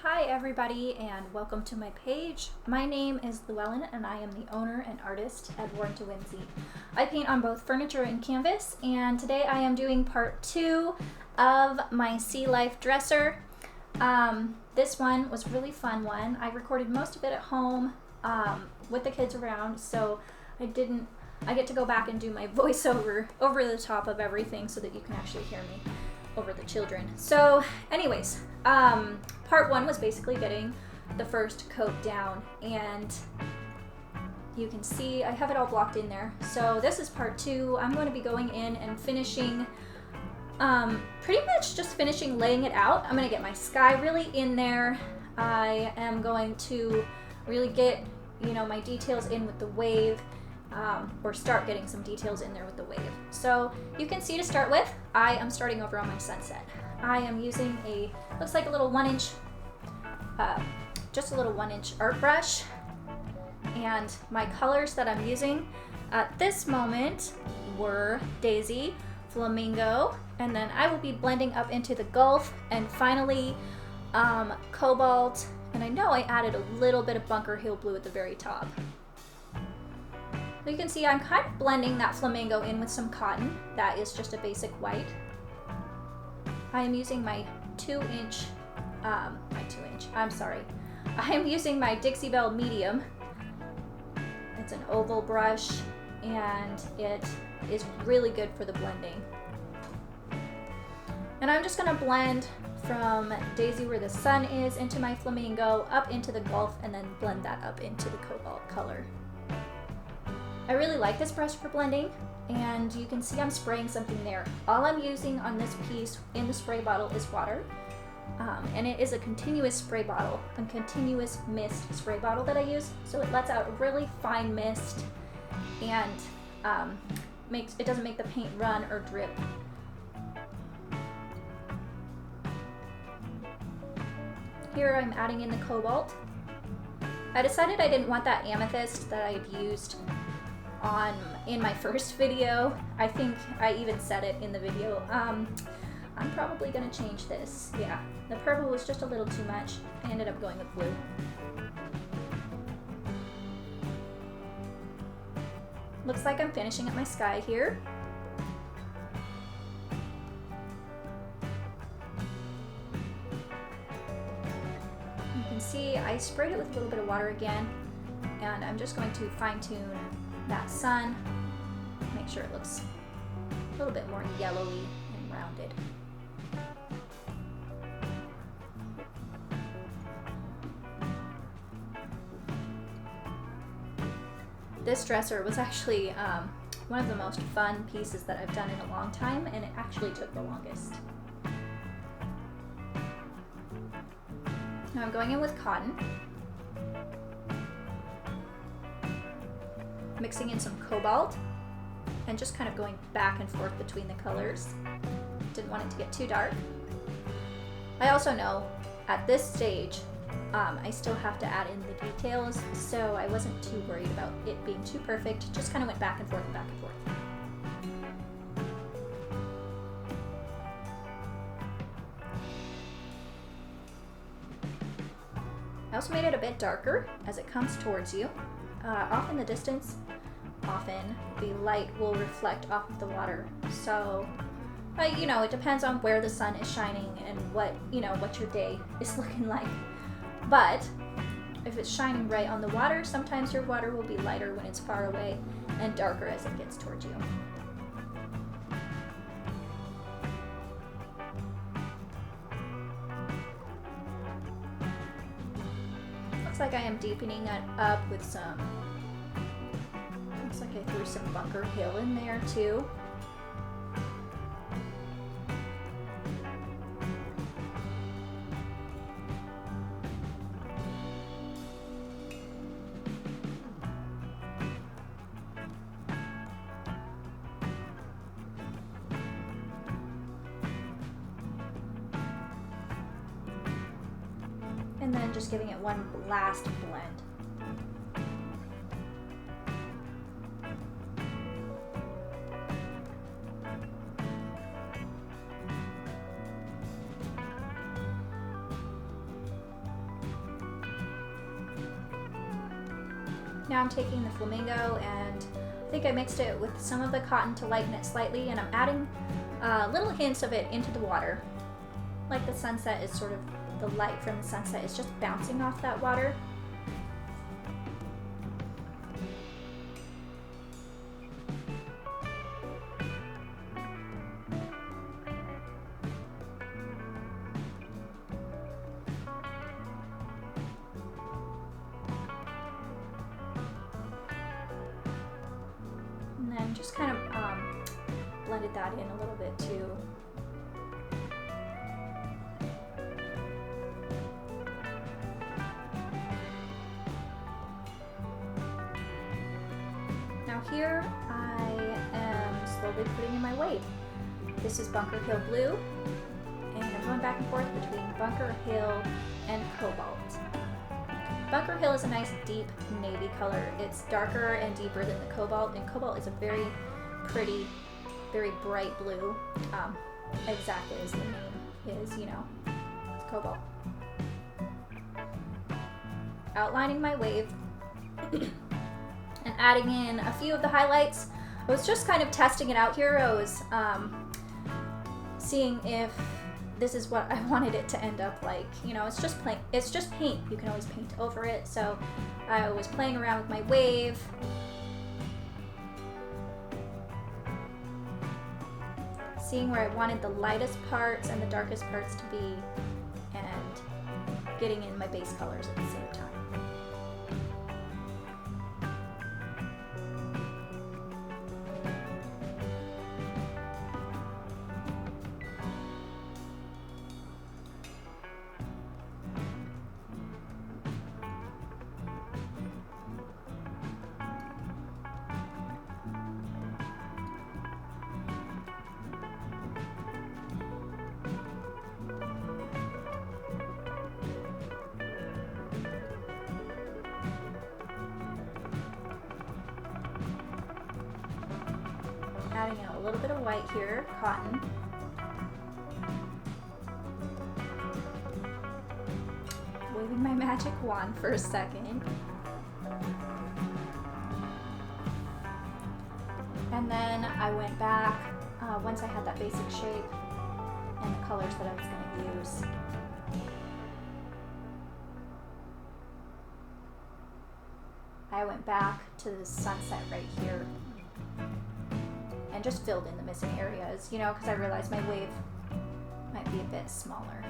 Hi everybody and welcome to my page. My name is Llewellyn and I am the owner and artist at Born to Whimsy. I paint on both furniture and canvas, and today I am doing part 2 of my sea life dresser. This one was a really fun one. I recorded most of it at home with the kids around, so I get to go back and do my voiceover over the top of everything so that you can actually hear me over the children. So anyways, part 1 was basically getting the first coat down, and you can see I have it all blocked in there. So this is part 2. I'm going to be going in and finishing, pretty much just finishing laying it out. I'm going to get my sky really in there. I am going to really get, my details in with the wave, or start getting some details in there with the wave. So you can see, to start with, I am starting over on my sunset. I am using looks like a little 1-inch, just a little 1-inch art brush. And my colors that I'm using at this moment were Daisy, Flamingo, and then I will be blending up into the Gulf, and finally Cobalt, and I know I added a little bit of Bunker Hill Blue at the very top. So you can see I'm kind of blending that Flamingo in with some cotton. That is just a basic white. I am using my 2-inch, I am using my Dixie Belle Medium. It's an oval brush, and it is really good for the blending. And I'm just gonna blend from Daisy, where the sun is, into my Flamingo, up into the Gulf, and then blend that up into the Cobalt color. I really like this brush for blending, and you can see I'm spraying something there. All I'm using on this piece in the spray bottle is water, and it is a continuous spray bottle, a continuous mist spray bottle that I use, so it lets out a really fine mist, and it doesn't make the paint run or drip. Here I'm adding in the Cobalt. I decided I didn't want that amethyst that I had used in my first video. I think I even said it in the video. I'm probably gonna change this. Yeah, the purple was just a little too much. I ended up going with blue. Looks like I'm finishing up my sky here. You can see I sprayed it with a little bit of water again, and I'm just going to fine tune that sun, make sure it looks a little bit more yellowy and rounded. This dresser was actually one of the most fun pieces that I've done in a long time, and it actually took the longest. Now I'm going in with cotton, mixing in some Cobalt, and just kind of going back and forth between the colors. Didn't want it to get too dark. I also know at this stage I still have to add in the details, so I wasn't too worried about it being too perfect. Just kind of went back and forth and back and forth. I also made it a bit darker as it comes towards you. Off in the distance, often the light will reflect off of the water. So, it depends on where the sun is shining and what your day is looking like. But if it's shining right on the water, sometimes your water will be lighter when it's far away and darker as it gets towards you. Looks like I am deepening it up with some, looks like I threw some Bunker Hill in there too. And then just giving it one last blend. Now I'm taking the flamingo and I think I mixed it with some of the cotton to lighten it slightly, and I'm adding little hints of it into the water. Like the sunset is sort of, the light from the sunset is just bouncing off that water. And then just kind of blended that in a little bit too. Now here I am slowly putting in my wave. This is Bunker Hill Blue, and I'm going back and forth between Bunker Hill and Cobalt. Bunker Hill is a nice deep navy color. It's darker and deeper than the Cobalt, and Cobalt is a very pretty, very bright blue, exactly as the name is, you know, it's Cobalt. Outlining my wave and adding in a few of the highlights. I was just kind of testing it out here. I was seeing if this is what I wanted it to end up like. You know, it's just paint. You can always paint over it. So I was playing around with my wave. Seeing where I wanted the lightest parts and the darkest parts to be, and getting in my base colors at the same time. Adding in a little bit of white here, cotton. Waving my magic wand for a second. And then I went back, once I had that basic shape and the colors that I was going to use. I went back to the sunset right here and just filled in the missing areas, you know, because I realized my wave might be a bit smaller.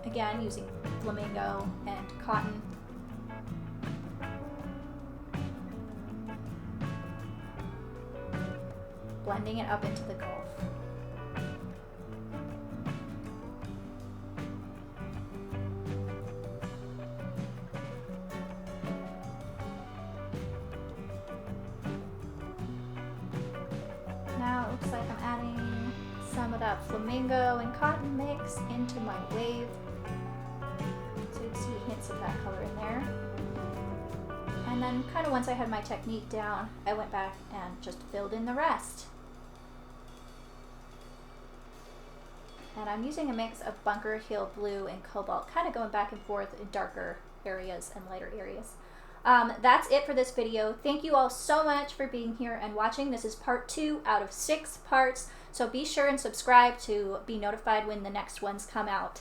Again, using flamingo and cotton. Blending it up into the gulf. Now it looks like I'm adding some of that flamingo and cotton mix into my wave. So you can see hints of that color in there. And then kind of once I had my technique down, I went back and just filled in the rest. And I'm using a mix of Bunker Hill Blue and Cobalt, kind of going back and forth in darker areas and lighter areas. That's it for this video. Thank you all so much for being here and watching. This is part 2 out of 6 parts, so be sure and subscribe to be notified when the next ones come out.